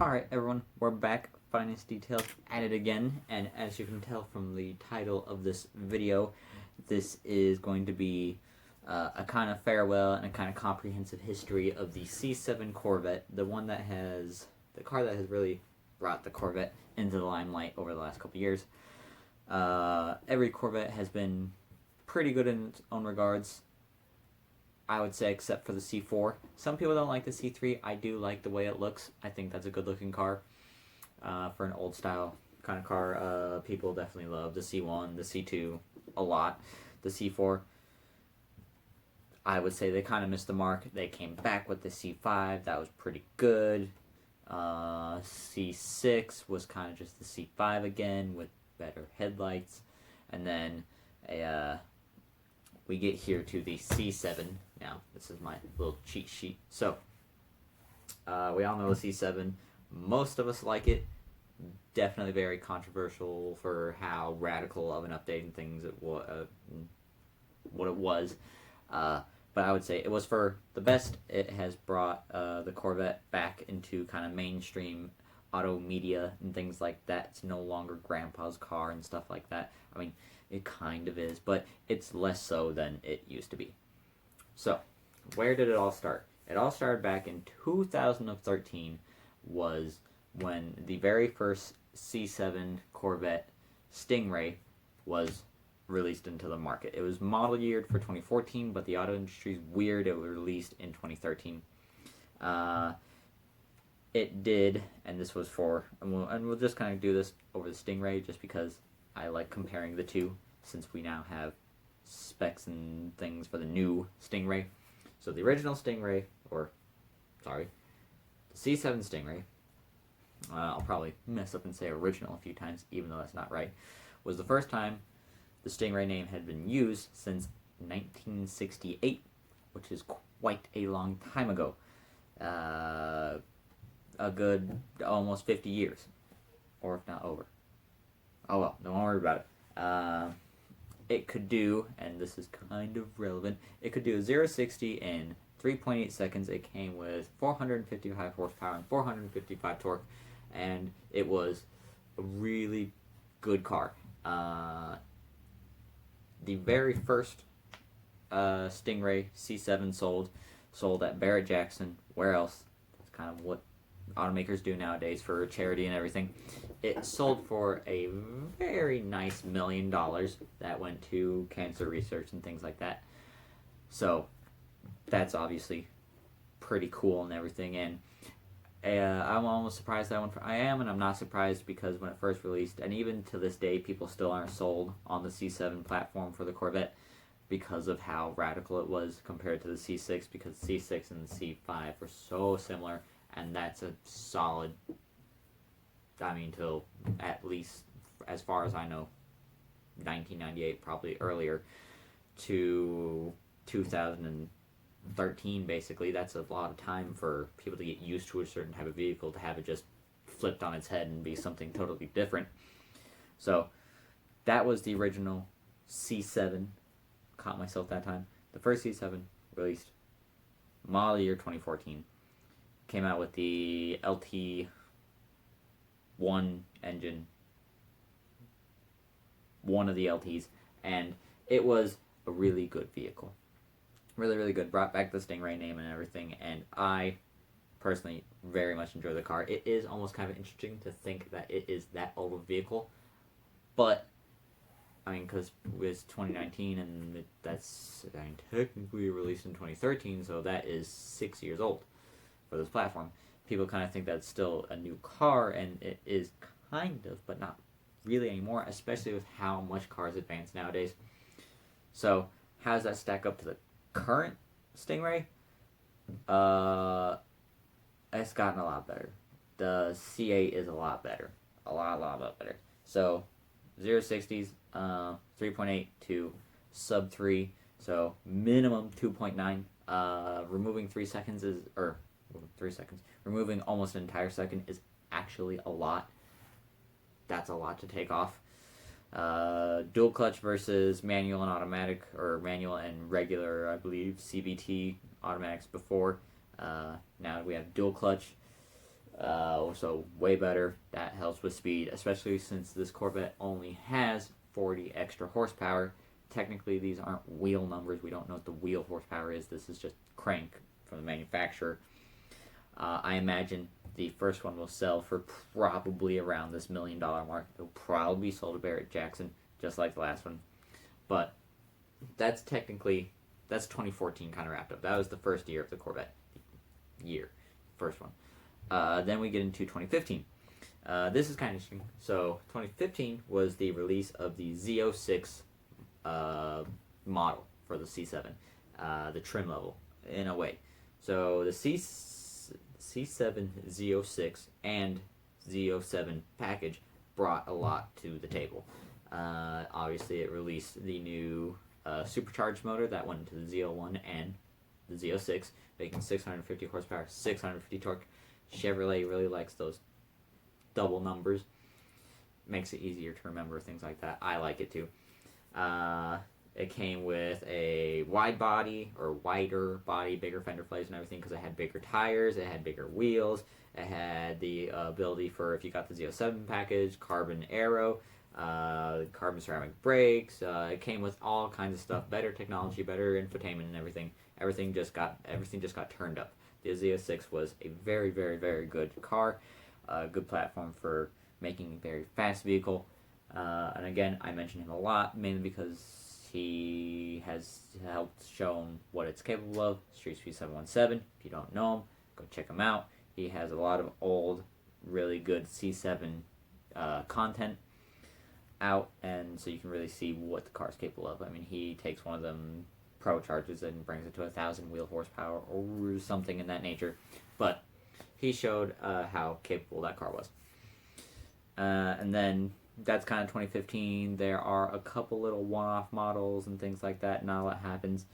Alright everyone, we're back, Finest Details at it again, and as you can tell from the title of this video, this is going to be a kind of farewell and a kind of comprehensive history of the C7 Corvette, the car that has really brought the Corvette into the limelight over the last couple years. Every Corvette has been pretty good in its own regards, I would say, except for the C4. Some people don't like the C3. I do like the way it looks. I think that's a good looking car for an old style kind of car. People definitely love the C1, the C2 a lot. The C4, I would say they kind of missed the mark. They came back with the C5. That was pretty good. C6 was kind of just the C5 again with better headlights. And then we get here to the C7. Now, this is my little cheat sheet. So, we all know the C7. Most of us like it. Definitely very controversial for how radical of an update and things what it was. But I would say it was for the best. It has brought the Corvette back into kind of mainstream auto media and things like that. It's no longer grandpa's car and stuff like that. I mean, it kind of is, but it's less so than it used to be. So, where did it all start? It all started back in 2013 was when the very first C7 Corvette Stingray was released into the market. It was model yeared for 2014, but the auto industry's weird. It was released in 2013. It did, and this was for, and we'll just kind of do this over the Stingray just because I like comparing the two, since we now have specs and things for the new Stingray. So the original Stingray, the C7 Stingray, I'll probably mess up and say original a few times, even though that's not right, was the first time the Stingray name had been used since 1968, which is quite a long time ago. A good almost 50 years, or if not over. Oh well, don't worry about it. It could do, and this is kind of relevant, it could do a 0-60 in 3.8 seconds. It came with 455 horsepower and 455 torque, and it was a really good car. The very first Stingray C7 sold at Barrett-Jackson. Where else? That's kind of what automakers do nowadays for charity and everything. It sold for a very nice $1 million that went to cancer research and things like that. So that's obviously pretty cool and everything. And I'm almost surprised that one. I am, and I'm not surprised, because when it first released, and even to this day, people still aren't sold on the C7 platform for the Corvette because of how radical it was compared to the C6, because the C6 and the C5 were so similar. And that's a solid, till at least, as far as I know, 1998, probably earlier, to 2013, basically. That's a lot of time for people to get used to a certain type of vehicle, to have it just flipped on its head and be something totally different. So, that was the original C7. Caught myself that time. The first C7 released model year 2014. Came out with the LT1 engine, one of the LTs, and it was a really good vehicle. Really, really good. Brought back the Stingray name and everything, and I personally very much enjoy the car. It is almost kind of interesting to think that it is that old of a vehicle, but because it was 2019, and that's technically released in 2013, so that is 6 years old for this platform. People kind of think that's still a new car, and it is kind of, but not really anymore, especially with how much cars advance nowadays. So, how does that stack up to the current Stingray? It's gotten a lot better. The C8 is a lot better. A lot better. So, 0-60s, 3.8 to sub 3, so minimum 2.9. Removing 3 seconds removing almost an entire second is actually a lot. That's a lot to take off. Dual clutch versus manual and automatic, or manual and regular, I believe, CVT automatics before. Now we have dual clutch. So way better. That helps with speed, especially since this Corvette only has 40 extra horsepower. Technically, these aren't wheel numbers. We don't know what the wheel horsepower is. This is just crank from the manufacturer. I imagine the first one will sell for probably around this $1 million mark. It'll probably be sold to Barrett Jackson, just like the last one. But that's 2014 kind of wrapped up. That was the first year of the Corvette. First one. Then we get into 2015. This is kind of interesting. So 2015 was the release of the Z06 model for the C7, the trim level in a way. So the C7 Z06 and Z07 package brought a lot to the table. Obviously, it released the new supercharged motor that went into the Z01 and the Z06, making 650 horsepower, 650 torque. Chevrolet really likes those double numbers. Makes it easier to remember, things like that. I like it too. It came with a wide body, or wider body, bigger fender flares and everything, because it had bigger tires, it had bigger wheels, it had the ability for, if you got the Z07 package, carbon aero, carbon ceramic brakes. It came with all kinds of stuff, better technology, better infotainment and everything. Everything just got turned up. The Z06 was a very, very, very good car, good platform for making a very fast vehicle. And again, I mention him a lot, mainly because he has helped shown what it's capable of. Street Speed 717. If you don't know him, go check him out. He has a lot of old, really good C7 content out, and so you can really see what the car's capable of. I mean, he takes one of them Pro charges and brings it to 1,000 wheel horsepower or something in that nature, but he showed how capable that car was. And then that's kind of 2015. There are a couple little one-off models and things like that. Not a lot happens.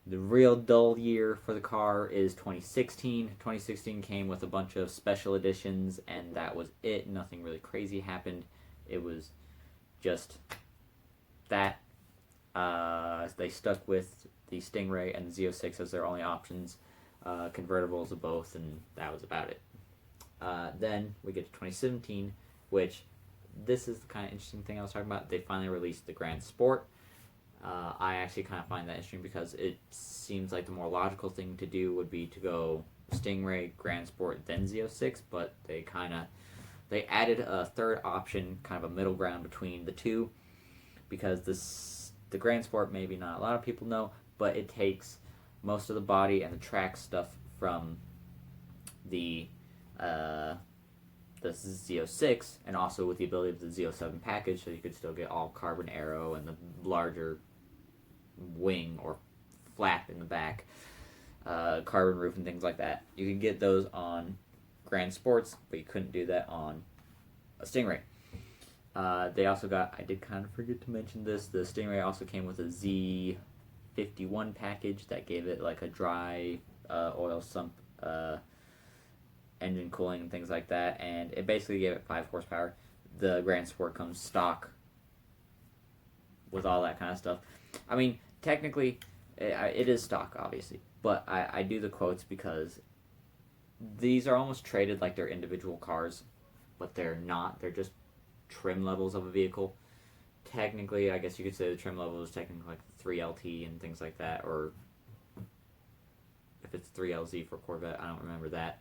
The real dull year for the car is 2016. 2016 came with a bunch of special editions, and that was it. Nothing really crazy happened. It was just that. They stuck with the Stingray and the Z06 as their only options. Convertibles of both, and that was about it. Then we get to 2017, which this is the kind of interesting thing I was talking about. They finally released the Grand Sport. I actually kind of find that interesting because it seems like the more logical thing to do would be to go Stingray, Grand Sport, then Z06, but they added a third option, kind of a middle ground between the two, because the Grand Sport, maybe not a lot of people know, but it takes most of the body and the track stuff from the Z06, and also with the ability of the Z07 package, so you could still get all carbon aero and the larger wing or flap in the back, carbon roof and things like that. You could get those on Grand Sports, but you couldn't do that on a Stingray. They also got, I did kind of forget to mention this, the Stingray also came with a Z51 package that gave it like a dry oil sump engine cooling and things like that, and it basically gave it 5 horsepower. The Grand Sport comes stock with all that kind of stuff. I mean, technically, it is stock, obviously, but I do the quotes because these are almost traded like they're individual cars, but they're not. They're just trim levels of a vehicle. Technically, I guess you could say the trim level is technically like 3LT and things like that, or if it's 3LZ for Corvette, I don't remember that.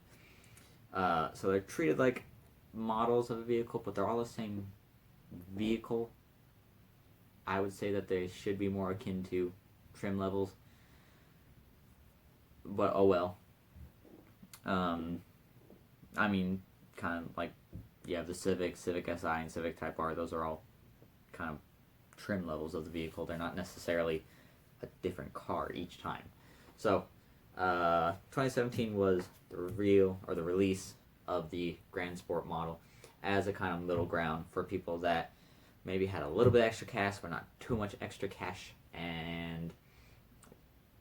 So they're treated like models of a vehicle, but they're all the same vehicle. I would say that they should be more akin to trim levels, but oh well. I mean, kind of like you have the Civic SI, and Civic Type R. Those are all kind of trim levels of the vehicle. They're not necessarily a different car each time. So 2017 was the release of the Grand Sport model as a kind of middle ground for people that maybe had a little bit extra cash, but not too much extra cash, and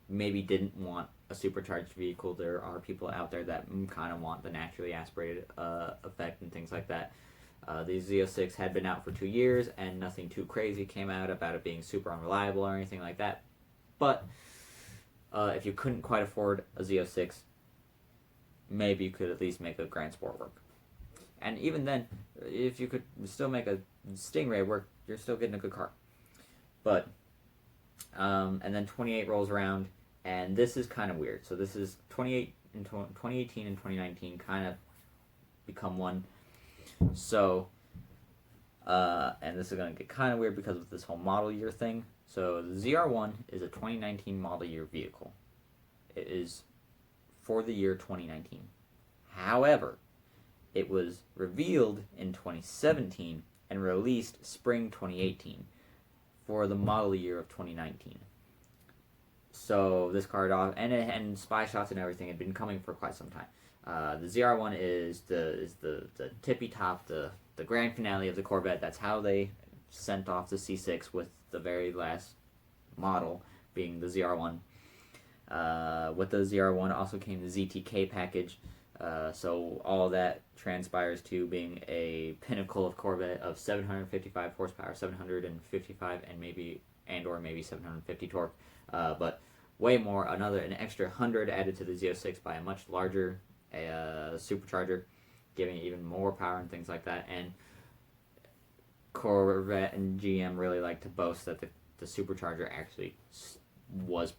maybe didn't want a supercharged vehicle. There are people out there that kind of want the naturally aspirated effect and things like that. The Z06 had been out for 2 years, and nothing too crazy came out about it being super unreliable or anything like that. But if you couldn't quite afford a Z06, maybe you could at least make a Grand Sport work. And even then, if you could still make a Stingray work, you're still getting a good car. But, and then 28 rolls around, and this is kind of weird. So this is 2018 and 2019 kind of become one. So, and this is going to get kind of weird because of this whole model year thing. So the ZR1 is a 2019 model year vehicle. It is for the year 2019. However, it was revealed in 2017 and released spring 2018 for the model year of 2019. So this car and spy shots and everything had been coming for quite some time. The ZR1 is the tippy top, the grand finale of the Corvette. That's how they sent off the C6, with the very last model being the ZR1. With the ZR1 also came the ZTK package. So all that transpires to being a pinnacle of Corvette of 755 horsepower, 755 and maybe 750 torque, but way more, an extra 100 added to the Z06 by a much larger supercharger, giving it even more power and things like that. And Corvette and GM really like to boast that the supercharger actually was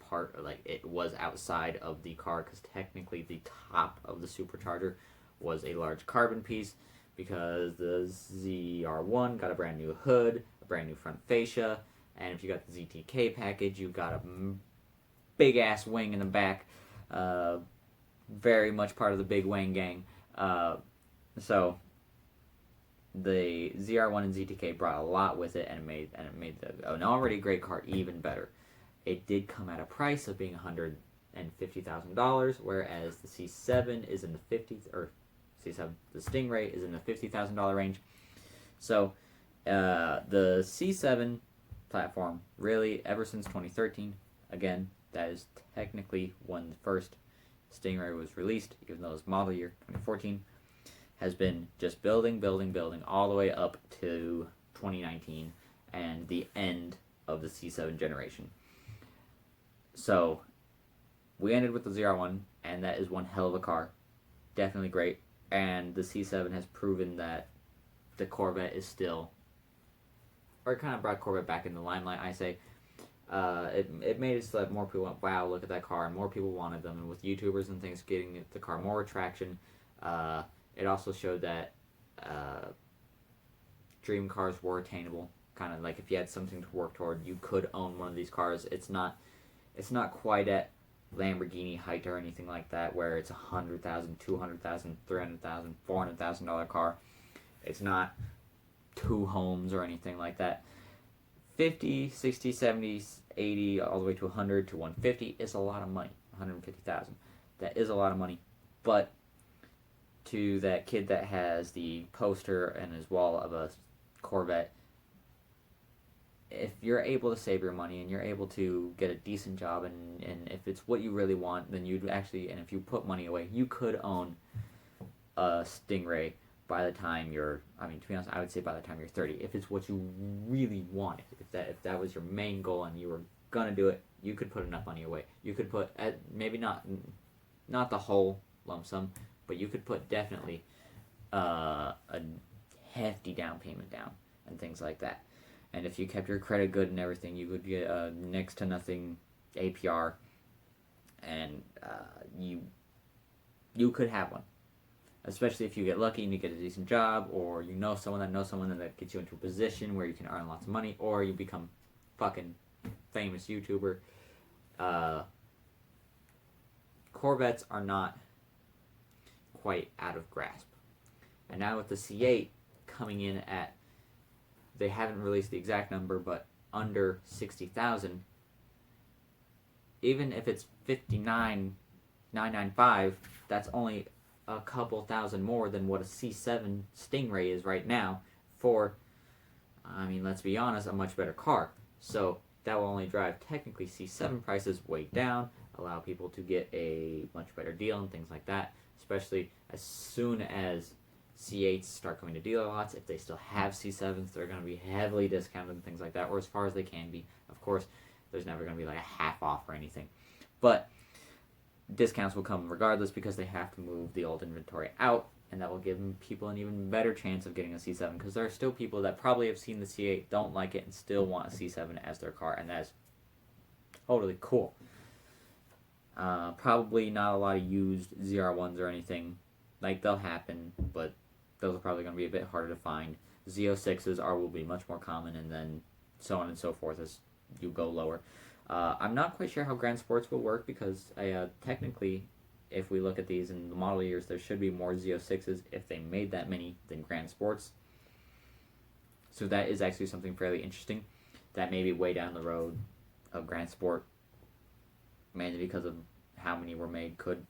it was outside of the car, because technically the top of the supercharger was a large carbon piece, because the ZR1 got a brand new hood, a brand new front fascia, and if you got the ZTK package, you got a big ass wing in the back, very much part of the big Wang gang. So the ZR1 and ZTK brought a lot with it, and it made an already great car even better. It did come at a price of being $150,000, whereas the C7 is in the C7, the Stingray is in the $50,000 range. So the C7 platform, really, ever since 2013, again, that is technically when the first Stingray was released, even though it was model year 2014, has been just building all the way up to 2019 and the end of the C7 generation. So we ended with the ZR1, and that is one hell of a car. Definitely great. And the C7 has proven that the Corvette is still, or it kind of brought Corvette back in the limelight, I say. It made it so that more people went, wow, look at that car, and more people wanted them. And with YouTubers and things getting the car more attraction, it also showed that dream cars were attainable. Kind of like if you had something to work toward, you could own one of these cars. It's not quite at Lamborghini height or anything like that, where it's $100,000, $200,000, $300,000, $400,000 car. It's not two homes or anything like that. 50, 60, 70, 80, all the way to 100 to 150 is a lot of money. 150,000. That is a lot of money. But to that kid that has the poster in his wall of a Corvette, if you're able to save your money and you're able to get a decent job, and if it's what you really want, then you'd actually, and if you put money away, you could own a Stingray by the time you're, to be honest, I would say by the time you're 30, if it's what you really wanted. If that was your main goal and you were gonna do it, you could put enough money away. You could put, maybe not the whole lump sum, but you could put definitely a hefty down payment down and things like that. And if you kept your credit good and everything, you would get next to nothing APR, and you could have one. Especially if you get lucky and you get a decent job, or you know someone that gets you into a position where you can earn lots of money, or you become fucking famous YouTuber. Corvettes are not quite out of grasp. And now with the C8 coming in at, they haven't released the exact number, but under 60,000, even if it's 59,995, that's only a couple thousand more than what a C7 Stingray is right now for, let's be honest, a much better car. So that will only drive technically C7 prices way down, allow people to get a much better deal and things like that, especially as soon as C8s start going to dealer lots. If they still have C7s, they're going to be heavily discounted and things like that, or as far as they can be. Of course, there's never going to be like a half off or anything. But discounts will come regardless because they have to move the old inventory out, and that will give people an even better chance of getting a C7, because there are still people that probably have seen the C8, don't like it, and still want a C7 as their car, and that is totally cool. Probably not a lot of used ZR1s or anything. Like, they'll happen, but those are probably going to be a bit harder to find. Z06s will be much more common, and then so on and so forth as you go lower. I'm not quite sure how Grand Sports will work, because technically, if we look at these in the model years, there should be more Z06s if they made that many than Grand Sports. So that is actually something fairly interesting. That may be way down the road of Grand Sport, mainly because of how many were made, could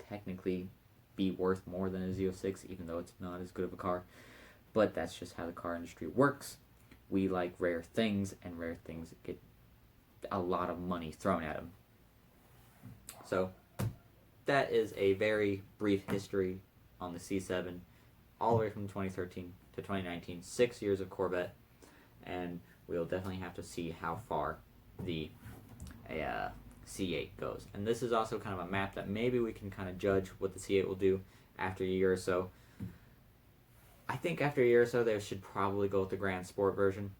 technically be worth more than a Z06, even though it's not as good of a car. But that's just how the car industry works. We like rare things, and rare things get a lot of money thrown at them. So that is a very brief history on the C7, all the way from 2013 to 2019, 6 years of Corvette, and we'll definitely have to see how far the C8 goes. And this is also kind of a map that maybe we can kind of judge what the C8 will do after a year or so. I think after a year or so, they should probably go with the Grand Sport version.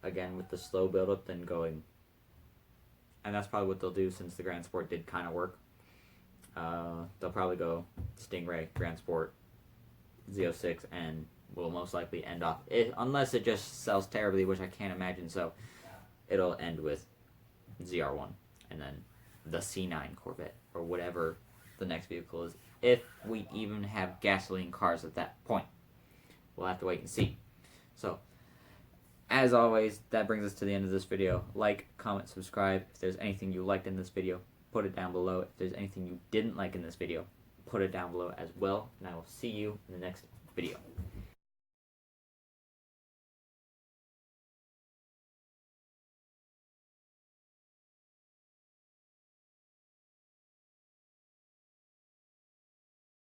Again, with the slow build-up, then going... And that's probably what they'll do, since the Grand Sport did kind of work. They'll probably go Stingray, Grand Sport, Z06, and will most likely end off, unless it just sells terribly, which I can't imagine, so it'll end with ZR1, and then the C9 Corvette, or whatever the next vehicle is, if we even have gasoline cars at that point. We'll have to wait and see. So, as always, that brings us to the end of this video. Like, comment, subscribe. If there's anything you liked in this video, put it down below. If there's anything you didn't like in this video, put it down below as well. And I will see you in the next video.